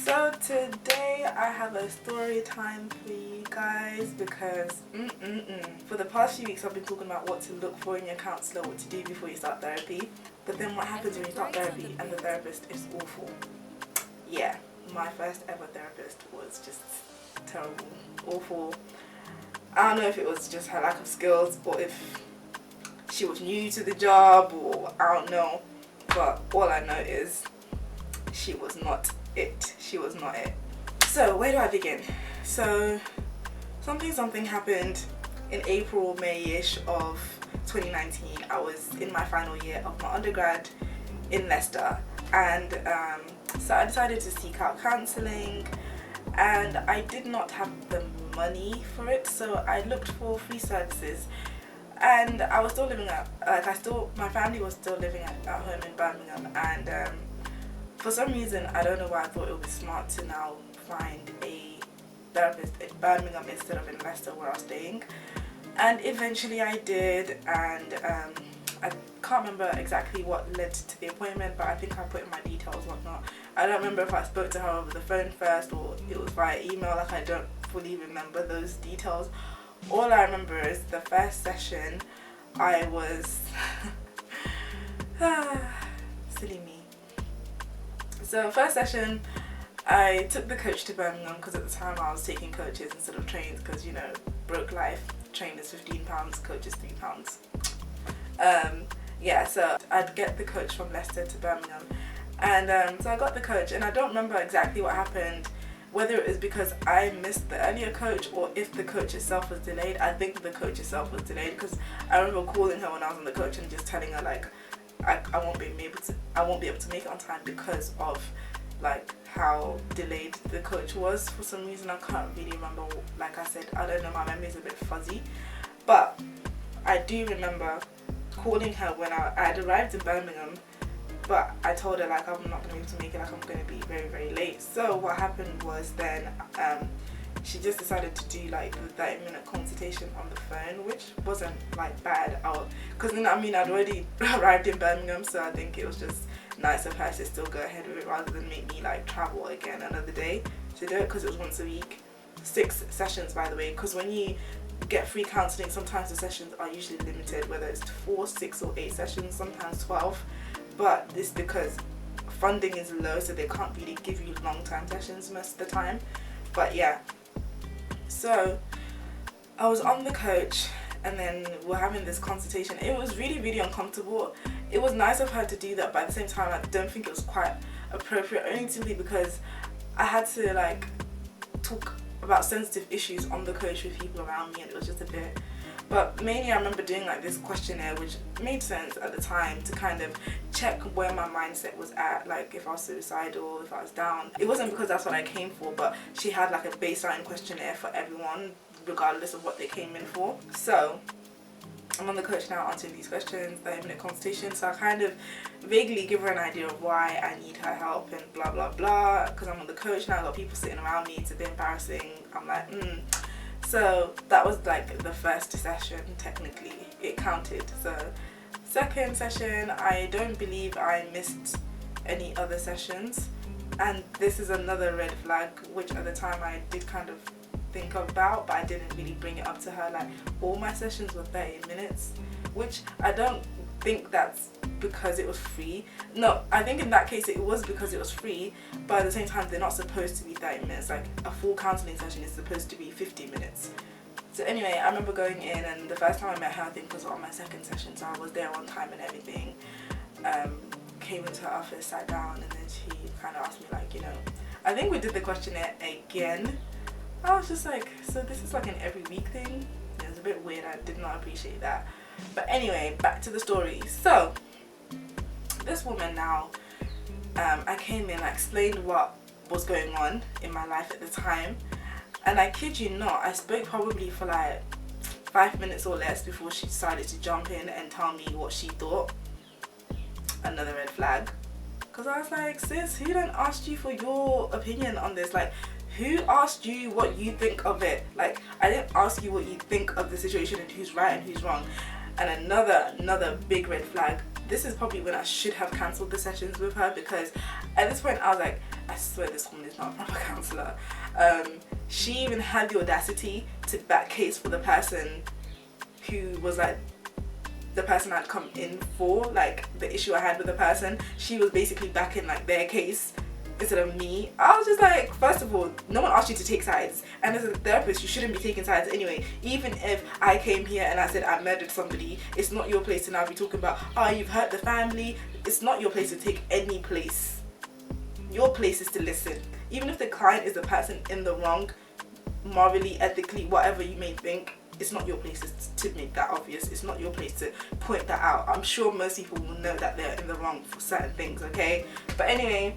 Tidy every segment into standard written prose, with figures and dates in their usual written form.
So today I have a story time for you guys because for the past few weeks I've been talking about what to look for in your counsellor, what to do before you start therapy. But then what happens when you start therapy and the therapist is awful? Yeah, my first ever therapist was just terrible, awful. I don't know if it was just her lack of skills or if she was new to the job or I don't know. But all I know is she was not it. She was not it. So where do I begin? So something happened in April, May-ish of 2019. I was in my final year of my undergrad in Leicester, and so I decided to seek out counselling, and I did not have the money for it, so I looked for free services. And I was still living at, my family was still living at home in Birmingham, and for some reason, I don't know why, I thought it would be smart to now find a therapist in Birmingham instead of in Leicester where I was staying. And eventually I did, and I can't remember exactly what led to the appointment, but I think I put in my details, whatnot. I don't remember if I spoke to her over the phone first or it was via email, like I don't fully remember those details. All I remember is the first session I was silly me. So first session I took the coach to Birmingham because at the time I was taking coaches instead of trains because, you know, broke life. Train is £15, coach is £3. Yeah, so I'd get the coach from Leicester to Birmingham, and so I got the coach, and I don't remember exactly what happened, whether it was because I missed the earlier coach or if the coach itself was delayed. I think the coach itself was delayed because I remember calling her when I was on the coach and just telling her like I won't be able to make it on time because of like how delayed the coach was. For some reason I can't really remember. Like I said, I don't know, my memory is a bit fuzzy, but I do remember calling her when I had arrived in Birmingham, but I told her like I'm not going to be able to make it, like I'm going to be very, very late. So what happened was then she just decided to do like the 30-minute consultation on the phone, which wasn't like bad because I mean I'd already arrived in Birmingham, so I think it was just nice of her to still go ahead with it rather than make me like travel again another day to do it, because it was once a week. 6 sessions, by the way, because when you get free counselling sometimes the sessions are usually limited, whether it's 4, 6 or 8 sessions, sometimes 12, but this because funding is low, so they can't really give you long-term sessions most of the time. But yeah, so I was on the coach and then we're having this consultation. It was really, really uncomfortable. It was nice of her to do that, but at the same time I don't think it was quite appropriate, only simply because I had to like talk about sensitive issues on the coach with people around me, and it was just a bit. But mainly I remember doing like this questionnaire, which made sense at the time, to kind of check where my mindset was at, like if I was suicidal, if I was down. It wasn't because that's what I came for, but she had like a baseline questionnaire for everyone regardless of what they came in for. So I'm on the coach now answering these questions, 30-minute consultation, so I kind of vaguely give her an idea of why I need her help and blah blah blah, because I'm on the coach now, I've got people sitting around me, it's a bit embarrassing. I'm like So that was like the first session, technically it counted. So second session, I don't believe I missed any other sessions, and this is another red flag which at the time I did kind of think about, but I didn't really bring it up to her. Like all my sessions were 30 minutes, which I don't think that's because it was free. No, I think in that case it was because it was free, but at the same time they're not supposed to be 30 minutes. Like a full counselling session is supposed to be 50 minutes. So anyway, I remember going in, and the first time I met her I think was on my second session, so I was there on time and everything. Came into her office, sat down, and then she kind of asked me like, you know, I think we did the questionnaire again. I was just like, so this is like an every week thing? It was a bit weird, I did not appreciate that. But anyway, back to the story. So this woman now, I came in, I explained what was going on in my life at the time, and I kid you not, I spoke probably for like 5 minutes or less before she decided to jump in and tell me what she thought. Another red flag, because I was like, sis, who done asked you for your opinion on this? Like, who asked you what you think of it? Like, I didn't ask you what you think of the situation and who's right and who's wrong. And another big red flag, this is probably when I should have cancelled the sessions with her, because at this point I was like, I swear this woman is not a proper counsellor. She even had the audacity to back case for the person who was like the person I'd come in for, like the issue I had with the person. She was basically backing like their case instead of me. I was just like, first of all, no one asked you to take sides, and as a therapist you shouldn't be taking sides anyway. Even if I came here and I said I murdered somebody, it's not your place to now be talking about, oh, you've hurt the family. It's not your place to take any place. Your place is to listen. Even if the client is the person in the wrong, morally, ethically, whatever you may think, it's not your place to make that obvious. It's not your place to point that out. I'm sure most people will know that they're in the wrong for certain things, okay? But anyway,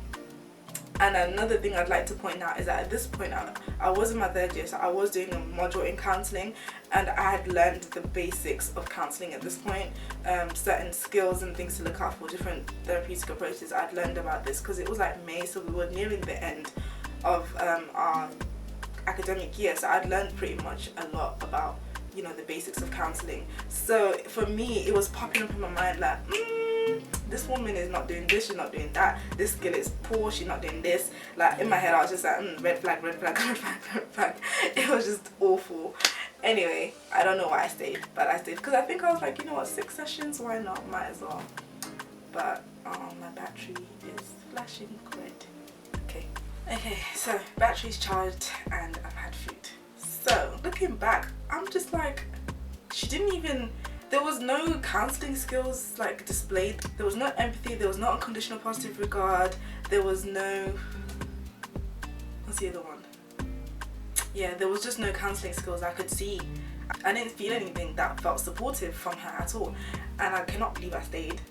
and another thing I'd like to point out is that at this point I was in my third year, so I was doing a module in counselling, and I had learned the basics of counselling at this point. Certain skills and things to look out for, different therapeutic approaches. I'd learned about this because it was like May, so we were nearing the end of our academic year, so I'd learned pretty much a lot about, you know, the basics of counselling. So for me it was popping up in my mind like, this woman is not doing this, she's not doing that, this skill is poor, she's not doing this. Like in my head I was just like, red flag, red flag, red flag, red flag. It was just awful. Anyway, I don't know why I stayed, but I stayed because I think I was like, you know what, 6 sessions, why not, might as well. But my battery is flashing red. Okay, so battery's charged and I've had food. So looking back, I'm just like, she didn't even, there was no counselling skills like displayed. There was no empathy, there was no unconditional positive regard, there was no, what's the other one? Yeah, there was just no counselling skills I could see. I didn't feel anything that felt supportive from her at all, and I cannot believe I stayed.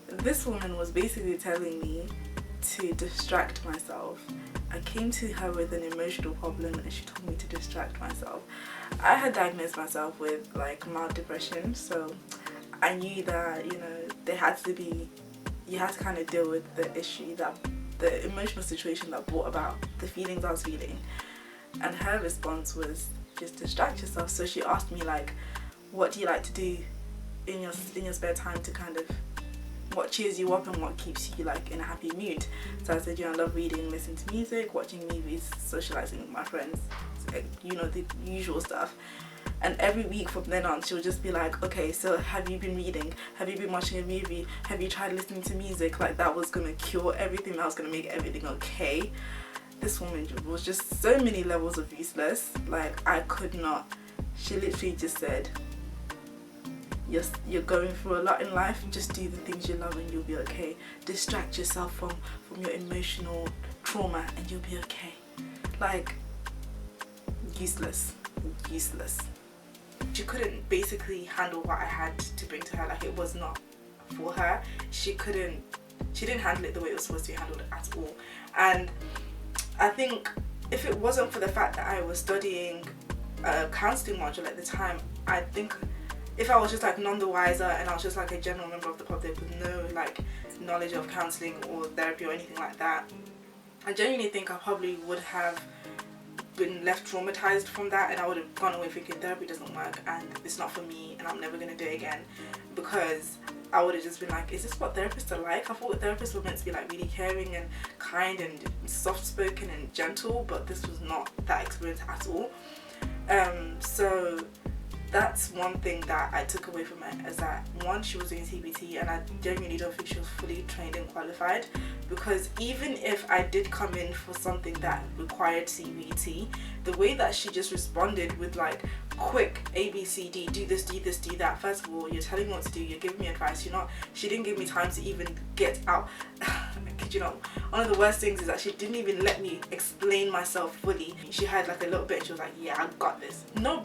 This woman was basically telling me to distract myself. I came to her with an emotional problem and she told me to distract myself. I had diagnosed myself with like mild depression, so I knew that, you know, there had to be, you had to kind of deal with the issue, that the emotional situation that brought about the feelings I was feeling. And her response was just distract yourself. So she asked me like, what do you like to do in your spare time to kind of, what cheers you up and what keeps you like in a happy mood? So I said, you know, I love reading, listening to music, watching movies, socializing with my friends, you know, the usual stuff. And every week from then on she'll just be like, okay, so have you been reading, have you been watching a movie, have you tried listening to music? Like that was gonna cure everything, that was gonna make everything okay. This woman was just so many levels of useless. Like I could not. She literally just said, you're going through a lot in life, just do the things you love and you'll be okay. Distract yourself from your emotional trauma and you'll be okay. Like, useless. She couldn't basically handle what I had to bring to her. Like it was not for her. She didn't handle it the way it was supposed to be handled at all. And I think if it wasn't for the fact that I was studying a counselling module at the time, I think if I was just like none the wiser and I was just like a general member of the public with no like knowledge of counselling or therapy or anything like that, I genuinely think I probably would have been left traumatized from that, and I would have gone away thinking therapy doesn't work and it's not for me and I'm never going to do it again, because I would have just been like, is this what therapists are like? I thought therapists were meant to be like really caring and kind and soft spoken and gentle, but this was not that experience at all. So that's one thing that I took away from it, is that one, she was doing CBT and I genuinely don't think she was fully trained and qualified, because even if I did come in for something that required CBT, the way that she just responded with like quick ABCD, do this, do this, do that. First of all, you're telling me what to do, you're giving me advice, she didn't give me time to even get out. I kid you not, one of the worst things is that she didn't even let me explain myself fully. She had like a little bit and she was like, yeah, I got this. No,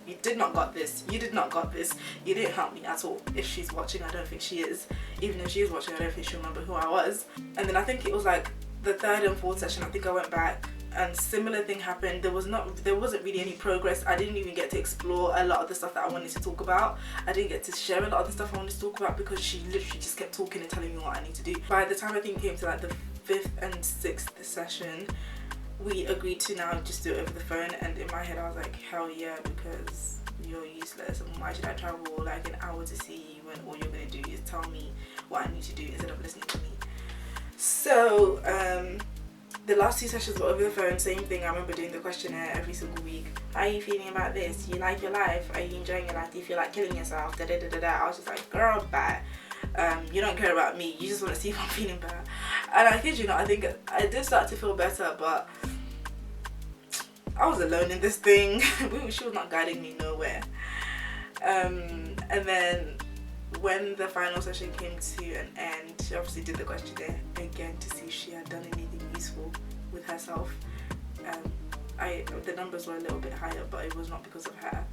you did not got this. You did not got this. You didn't help me at all. If she's watching, I don't think she is. Even if she is watching, I don't think she'll remember who I was. And then I think it was like the 3rd and 4th session, I think I went back and similar thing happened. There wasn't really any progress. I didn't even get to explore a lot of the stuff that I wanted to talk about. I didn't get to share a lot of the stuff I wanted to talk about because she literally just kept talking and telling me what I need to do. By the time I think it came to like the 5th and 6th session, we agreed to now just do it over the phone, and in my head I was like, hell yeah, because you're useless, and why should I travel like an hour to see you when all you're going to do is tell me what I need to do instead of listening to me. So the last 2 sessions were over the phone, same thing. I remember doing the questionnaire every single week. How are you feeling about this? Do you like your life? Are you enjoying your life? Do you feel like killing yourself? Da da da da da. I was just like, girl, bye. You don't care about me. You just want to see if I'm feeling better. And I kid you not, I think I did start to feel better, but I was alone in this thing. She was not guiding me nowhere. And then when the final session came to an end, she obviously did the questionnaire again to see if she had done anything useful with herself. The numbers were a little bit higher, but it was not because of her.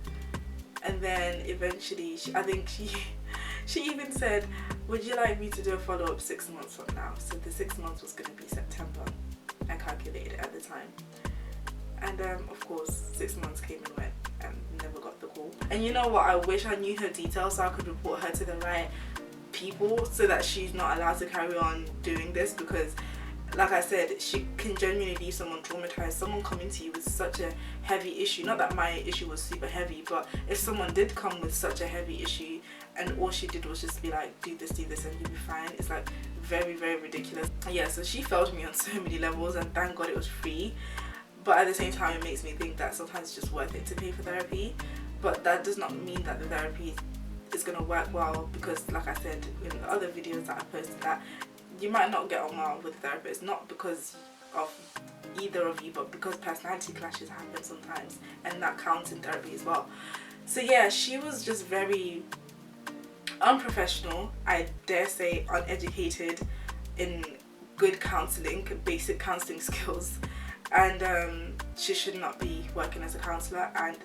And then eventually, she even said, would you like me to do a follow-up 6 months from now? So the 6 months was going to be September, I calculated at the time. And of course 6 months came and went and never got the call. And you know what, I wish I knew her details so I could report her to the right people so that she's not allowed to carry on doing this, because like I said, she can genuinely leave someone traumatized. Someone coming to you with such a heavy issue, not that my issue was super heavy, but if someone did come with such a heavy issue and all she did was just be like, do this and you'll be fine, it's like very, very ridiculous. Yeah, so she failed me on so many levels, and thank God it was free. But at the same time, it makes me think that sometimes it's just worth it to pay for therapy. But that does not mean that the therapy is going to work well, because like I said in the other videos that I posted, that you might not get on well with the therapist, not because of either of you, but because personality clashes happen sometimes, and that counts in therapy as well. So yeah, she was just very unprofessional, I dare say uneducated in good counselling, basic counselling skills, and she should not be working as a counsellor. And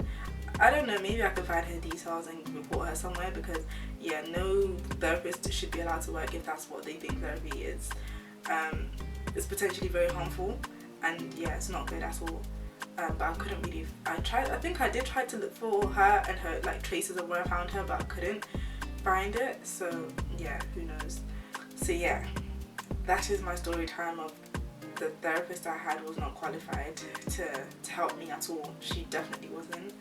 I don't know, maybe I could find her details and report her somewhere, because yeah, no therapist should be allowed to work if that's what they think therapy is. It's potentially very harmful, and yeah, it's not good at all. But I couldn't really, I think I did try to look for her and her like traces of where I found her, but I couldn't find it. So yeah, who knows. So yeah, that is my story time of the therapist I had was not qualified to help me at all. She definitely wasn't.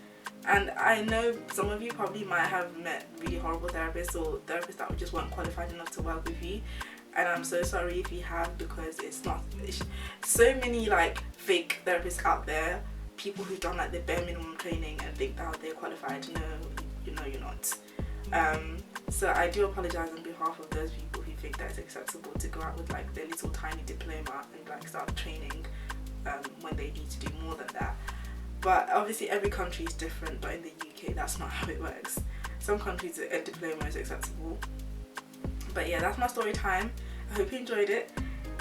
And I know some of you probably might have met really horrible therapists, or therapists that just weren't qualified enough to work with you. And I'm so sorry if you have, because it's so many like fake therapists out there, people who've done like the bare minimum training and think that they're qualified. No, you know you're not. So I do apologize on behalf of those people who think that it's acceptable to go out with like their little tiny diploma and like start training when they need to do more than that. But obviously every country is different, but in the UK that's not how it works. Some countries a diploma is acceptable. But yeah, that's my story time. I hope you enjoyed it,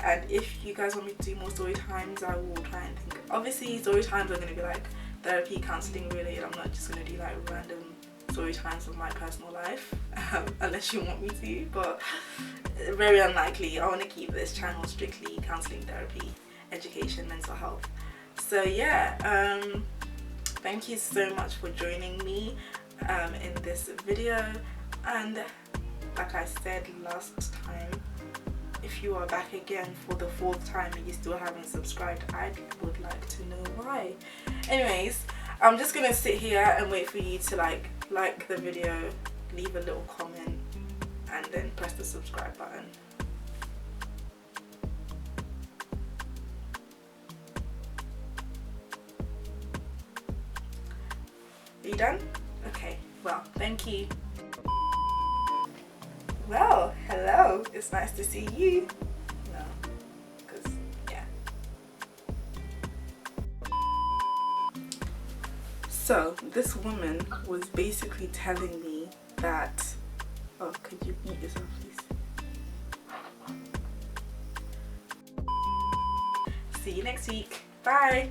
and if you guys want me to do more story times, I will try and think. Obviously story times are going to be like therapy, counselling related. I'm not just going to do like random story times of my personal life, unless you want me to, but very unlikely. I want to keep this channel strictly counselling, therapy, education, mental health. So yeah, thank you so much for joining me in this video. And like I said last time, if you are back again for the 4th time and you still haven't subscribed, I would like to know why. Anyways, I'm just gonna sit here and wait for you to like the video, leave a little comment, and then press the subscribe button. Are you done? Okay, well, thank you. Well, hello, it's nice to see you. No, because, yeah. So, this woman was basically telling me that, oh, could you mute yourself, please? See you next week. Bye.